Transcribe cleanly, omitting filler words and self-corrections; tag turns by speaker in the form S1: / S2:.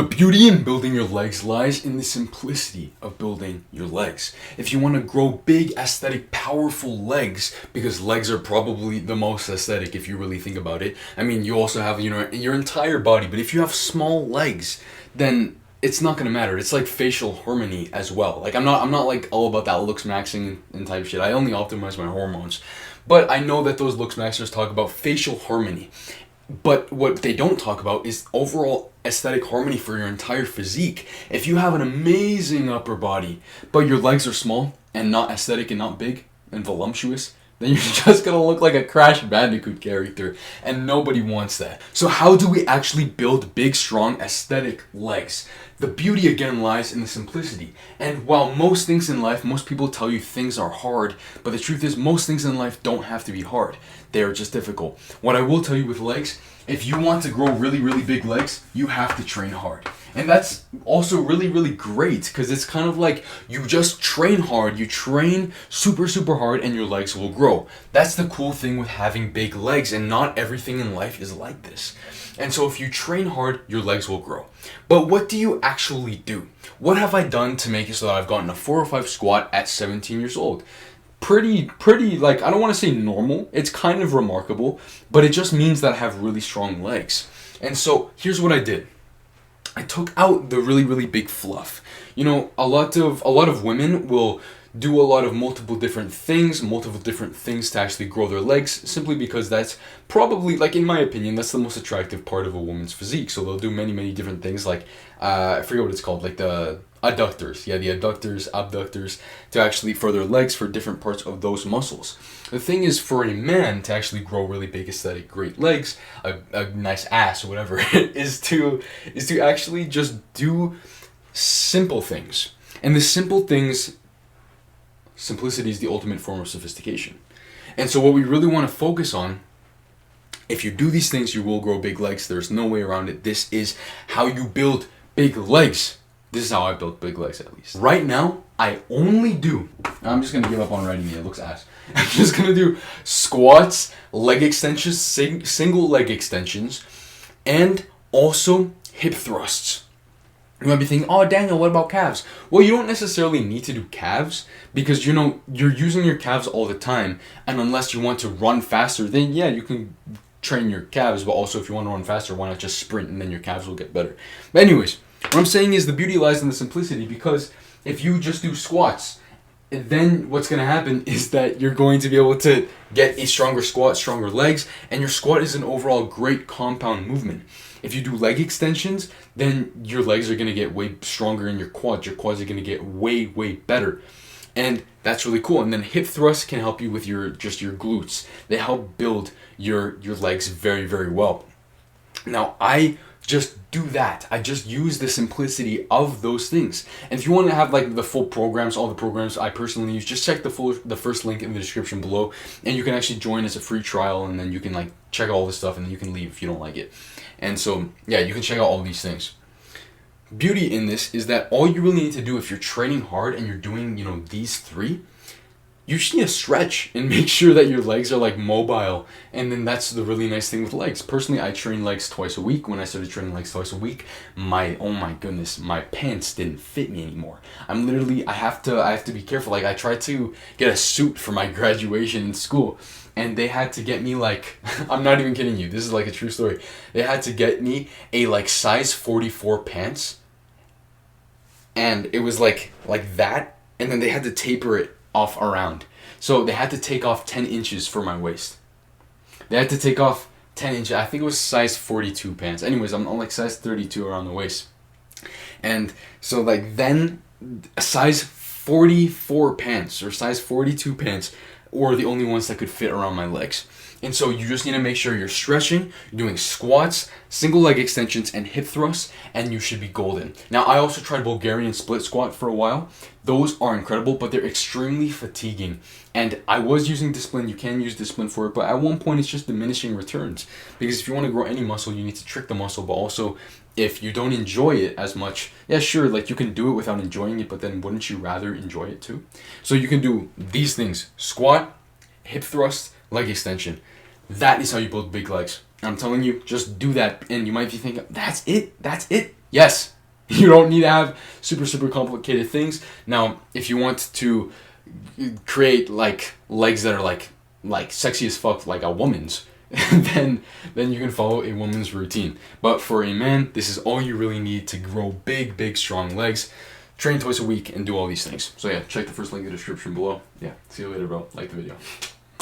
S1: The beauty in building your legs lies in the simplicity of building your legs. If you want to grow big, aesthetic, powerful legs, because legs are probably the most aesthetic if you really think about it. I mean, you also have, your entire body, but if you have small legs, then it's not gonna matter. It's like facial harmony as well. Like I'm not like all about that looks maxing and type shit. I only optimize my hormones. But I know that those looks maxers talk about facial harmony. But what they don't talk about is overall aesthetic harmony for your entire physique. If you have an amazing upper body, but your legs are small and not aesthetic and not big and voluptuous, then you're just gonna look like a Crash Bandicoot character, and nobody wants that. So how do we actually build big, strong, aesthetic legs? The beauty again lies in the simplicity. And while most things in life, most people tell you things are hard, but the truth is most things in life don't have to be hard. They are just difficult. What I will tell you with legs, if you want to grow really, really big legs, you have to train hard. And that's also really, really great because it's kind of like you just train hard, you train super, super hard and your legs will grow. That's the cool thing with having big legs, and not everything in life is like this. And so if you train hard, your legs will grow. But what do you actually do? What have I done to make it so that I've gotten a 405 squat at 17 years old? Pretty, like, I don't want to say normal. It's kind of remarkable, but it just means that I have really strong legs. And so here's what I did. I took out the really, really big fluff. A lot of women will do a lot of multiple different things to actually grow their legs, simply because that's probably, like, in my opinion, that's the most attractive part of a woman's physique. So they'll do many, many different things, like, I forget what it's called, like the adductors. Yeah, the adductors, abductors, to actually, for their legs, for different parts of those muscles. The thing is, for a man to actually grow really big, aesthetic, great legs, a nice ass or whatever, is to actually just do simple things. And the simple things, simplicity is the ultimate form of sophistication. And so what we really want to focus on, if you do these things, you will grow big legs. There's no way around it. This is how you build big legs. This is how I built big legs, at least. Right now, I'm just going to give up on writing it. It looks ass. I'm just going to do squats, leg extensions, single leg extensions, and also hip thrusts. You might be thinking, oh, Daniel, what about calves? Well, you don't necessarily need to do calves because, you're using your calves all the time. And unless you want to run faster, then yeah, you can train your calves. But also, if you want to run faster, why not just sprint and then your calves will get better? But anyways, what I'm saying is the beauty lies in the simplicity, because if you just do squats, then what's going to happen is that you're going to be able to get a stronger squat, stronger legs, and your squat is an overall great compound movement. If you do leg extensions, then your legs are going to get way stronger in your quads. Your quads are going to get way, way better. And that's really cool. And then hip thrusts can help you with your glutes. They help build your legs very, very well. Now, I just do that. I just use the simplicity of those things. And if you want to have like the full programs, all the programs I personally use, just check the first link in the description below, and you can actually join as a free trial, and then you can like check all this stuff, and then you can leave if you don't like it. And so yeah, you can check out all these things. Beauty in this is that all you really need to do if you're training hard and you're doing, these three, you just need to stretch and make sure that your legs are like mobile. And then that's the really nice thing with legs. Personally, I train legs twice a week. When I started training legs twice a week, oh my goodness, my pants didn't fit me anymore. I have to be careful. Like, I tried to get a suit for my graduation in school, and they had to get me like, I'm not even kidding you, this is like a true story. They had to get me a like size 44 pants, and it was like that, and then they had to taper it off around. So they had to take off 10 inches for my waist. They had to take off 10 inches. I think it was size 42 pants. Anyways, I'm like size 32 around the waist. And so like then size 44 pants or size 42 pants were the only ones that could fit around my legs. And so you just need to make sure you're stretching, you're doing squats, single leg extensions, and hip thrusts, and you should be golden. Now, I also tried Bulgarian split squat for a while. Those are incredible, but they're extremely fatiguing. And I was using discipline. You can use discipline for it, but at one point it's just diminishing returns. Because if you want to grow any muscle, you need to trick the muscle, but also if you don't enjoy it as much, yeah, sure, like you can do it without enjoying it, but then wouldn't you rather enjoy it too? So you can do these things: squat, hip thrust, leg extension. That is how you build big legs. I'm telling you, just do that. And you might be thinking, that's it? Yes, you don't need to have super complicated things. Now, if you want to create like legs that are like sexy as fuck, like a woman's, then you can follow a woman's routine. But for a man, this is all you really need to grow big strong legs. Train twice a week and do all these things. So yeah, check the first link in the description below. Yeah, see you later, bro. Like the video.